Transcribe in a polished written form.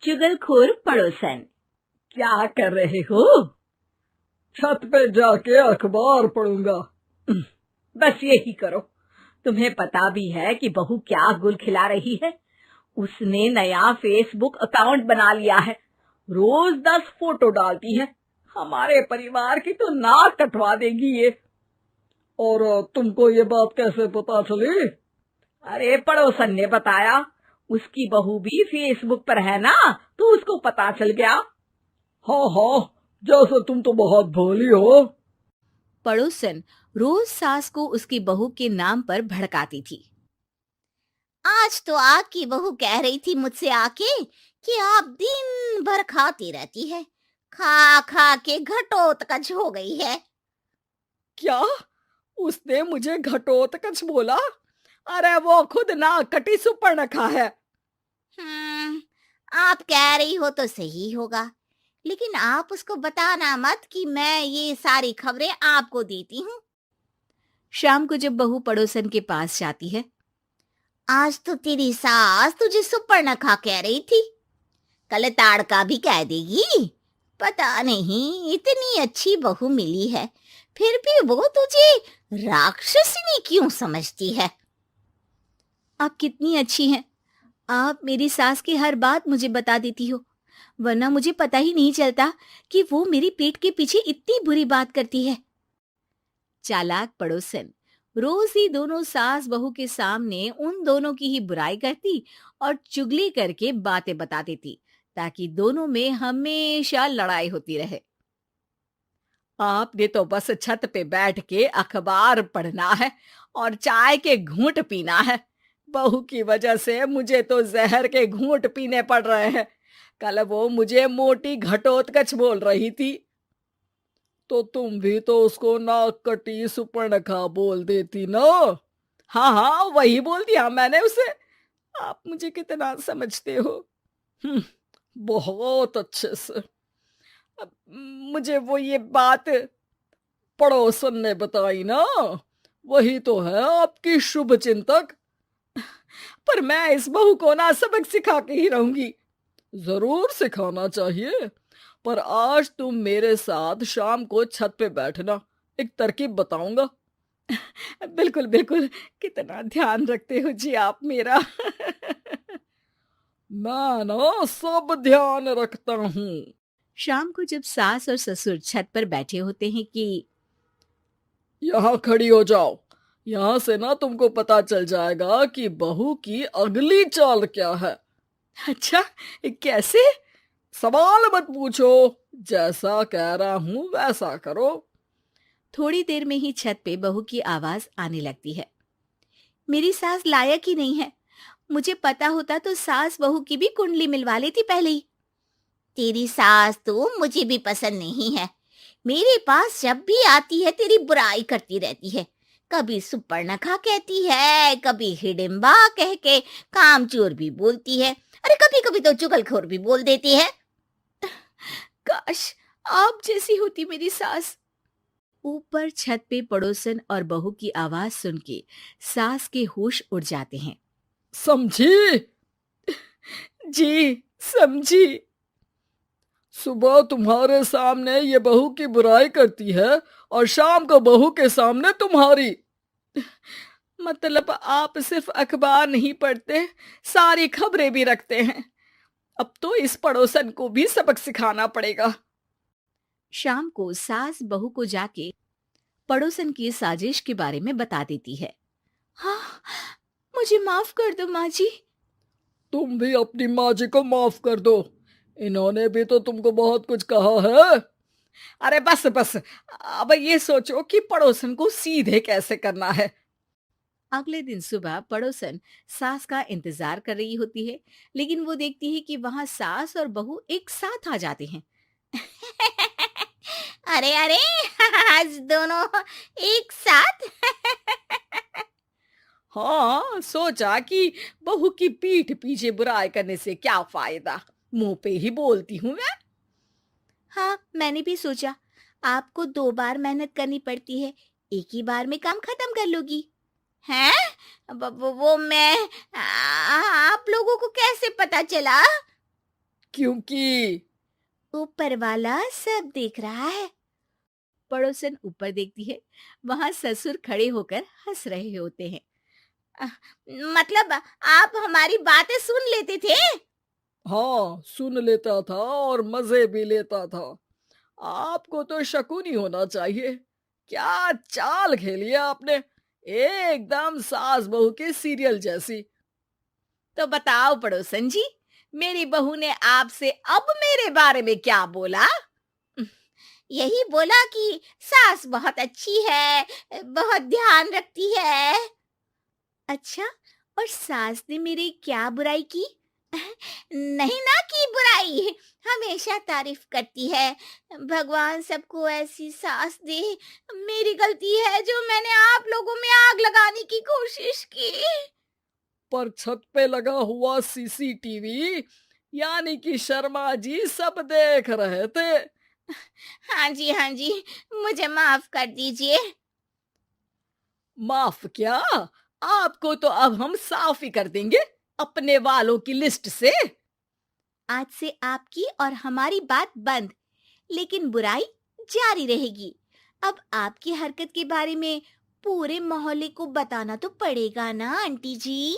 चुगलखोर पड़ोसन। क्या कर रहे हो? छत पे जाके अखबार पढ़ूंगा। बस यही करो। तुम्हें पता भी है कि बहू क्या गुल खिला रही है? उसने नया फेसबुक अकाउंट बना लिया है। रोज 10 फोटो डालती है। हमारे परिवार की तो नाक कटवा देगी ये। और तुमको ये बात कैसे पता चली? अरे पड़ोसन ने बताया। उसकी बहू भी फेसबुक पर है ना, तो उसको पता चल गया। हाँ हाँ, जैसे तुम तो बहुत भोली हो। पड़ोसन रोज सास को उसकी बहू के नाम पर भड़काती थी। आज तो आपकी बहू कह रही थी मुझसे आके कि आप दिन भर खाती रहती है, खा खा के घटोत्कच हो गई है। क्या? उसने मुझे घटोत्कच बोला? अरे वो खुद ना कटी सुपर्णखा है। आप कह रही हो तो सही होगा, लेकिन आप उसको बताना मत कि मैं ये सारी खबरें आपको देती हूँ। शाम को जब बहू पड़ोसन के पास जाती है, आज तो तेरी सास तुझे सुपर्णखा कह रही थी, कल ताड़का भी कह देगी। पता नहीं इतनी अच्छी बहू मिली है, फिर भी वो तुझे राक्षसनी क्यों समझती है? आप कितनी अच्छी हैं। आप मेरी सास की हर बात मुझे बता देती हो, वरना मुझे पता ही नहीं चलता कि वो मेरी पीठ के पीछे इतनी बुरी बात करती है। चालाक पड़ोसन रोज ही दोनों सास बहू के सामने उन दोनों की ही बुराई करती और चुगली करके बातें बता देती, ताकि दोनों में हमेशा लड़ाई होती रहे। आपने तो बस छत पे बैठ के अखबार पढ़ना है और चाय के घूंट पीना है। बहू की वजह से मुझे तो जहर के घूंट पीने पड़ रहे हैं। कल वो मुझे मोटी घटोत्कच बोल रही थी। तो तुम भी तो उसको नाक कटी सुपर्णखा बोल देती ना। हाँ हाँ, वही बोल दिया मैंने उसे। आप मुझे कितना समझते हो। बहुत अच्छे से। मुझे वो ये बात पड़ोसन ने बताई ना, वही तो है आपकी शुभ चिंतक। पर मैं इस बहू को ना सबक सिखा के ही रहूंगी। जरूर सिखाना चाहिए, पर आज तुम मेरे साथ शाम को छत पे बैठना, एक तरकीब बताऊंगा। बिल्कुल बिल्कुल, कितना ध्यान रखते हो जी आप मेरा। मैं ना सब ध्यान रखता हूँ। शाम को जब सास और ससुर छत पर बैठे होते हैं कि यहाँ खड़ी हो जाओ, यहाँ से ना तुमको पता चल जाएगा कि बहू की अगली चाल क्या है। अच्छा, कैसे? सवाल मत पूछो, जैसा कह रहा हूँ वैसा करो। थोड़ी देर में ही छत पे बहू की आवाज आने लगती है। मेरी सास लायक ही नहीं है। मुझे पता होता तो सास बहू की भी कुंडली मिलवा लेती पहले ही। तेरी सास तो मुझे भी पसंद नहीं है। मेरे पास जब भी आती है तेरी बुराई करती रहती है। कभी सुपर्णखा कहती है, कभी हिडिंबा कह के कामचोर भी बोलती है। अरे कभी कभी तो चुगलखोर भी बोल देती है। काश आप जैसी होती मेरी सास। ऊपर छत पे पड़ोसन और बहू की आवाज सुन के सास के होश उड़ जाते हैं। समझी? जी समझी। सुबह तुम्हारे सामने ये बहू की बुराई करती है और शाम को बहू के सामने तुम्हारी। मतलब आप सिर्फ अखबार नहीं पढ़ते, सारी खबरें भी रखते हैं। अब तो इस पड़ोसन को भी सबक सिखाना पड़ेगा। शाम को सास बहू को जाके पड़ोसन की साजिश के बारे में बता देती है। हाँ, मुझे माफ कर दो माँ जी। तुम भी अपनी माँ जी को माफ कर दो, इन्होंने भी तो तुमको बहुत कुछ कहा है। अरे बस बस, अब ये सोचो कि पड़ोसन को सीधे कैसे करना है। अगले दिन सुबह पड़ोसन सास का इंतजार कर रही होती है, लेकिन वो देखती है कि वहां सास और बहू एक साथ आ जाते हैं। अरे अरे, आज दोनों एक साथ। हाँ, सोचा कि बहू की पीठ पीछे बुराई करने से क्या फायदा, मुंह पे ही बोलती हूँ मैं। हाँ, मैंने भी सोचा आपको 2 बार मेहनत करनी पड़ती है, एक ही बार में काम खत्म कर लोगी। हैं? वो मैं आप लोगों को कैसे पता चला? क्योंकि ऊपर वाला सब देख रहा है। पड़ोसन ऊपर देखती है, वहां ससुर खड़े होकर हंस रहे होते हैं। मतलब आप हमारी बातें सुन लेते थे? हाँ, सुन लेता था और मजे भी लेता था। आपको तो शक नहीं होना चाहिए। क्या चाल खेली है आपने, एकदम सास बहू के सीरियल जैसी। तो बताओ पड़ोसन जी, मेरी बहू ने आपसे अब मेरे बारे में क्या बोला? यही बोला कि सास बहुत अच्छी है, बहुत ध्यान रखती है। अच्छा, और सास ने मेरी क्या बुराई की? नहीं ना की बुराई, हमेशा तारीफ करती है। भगवान सबको ऐसी सास दे। मेरी गलती है जो मैंने आप लोगों में आग लगाने की कोशिश की। पर छत पे लगा हुआ सीसीटीवी यानी कि शर्मा जी सब देख रहे थे। हाँ जी, मुझे माफ कर दीजिए। माफ क्या, आपको तो अब हम साफ ही कर देंगे अपने वालों की लिस्ट से। आज से आपकी और हमारी बात बंद, लेकिन बुराई जारी रहेगी। अब आपकी हरकत के बारे में पूरे मोहल्ले को बताना तो पड़ेगा ना आंटी जी।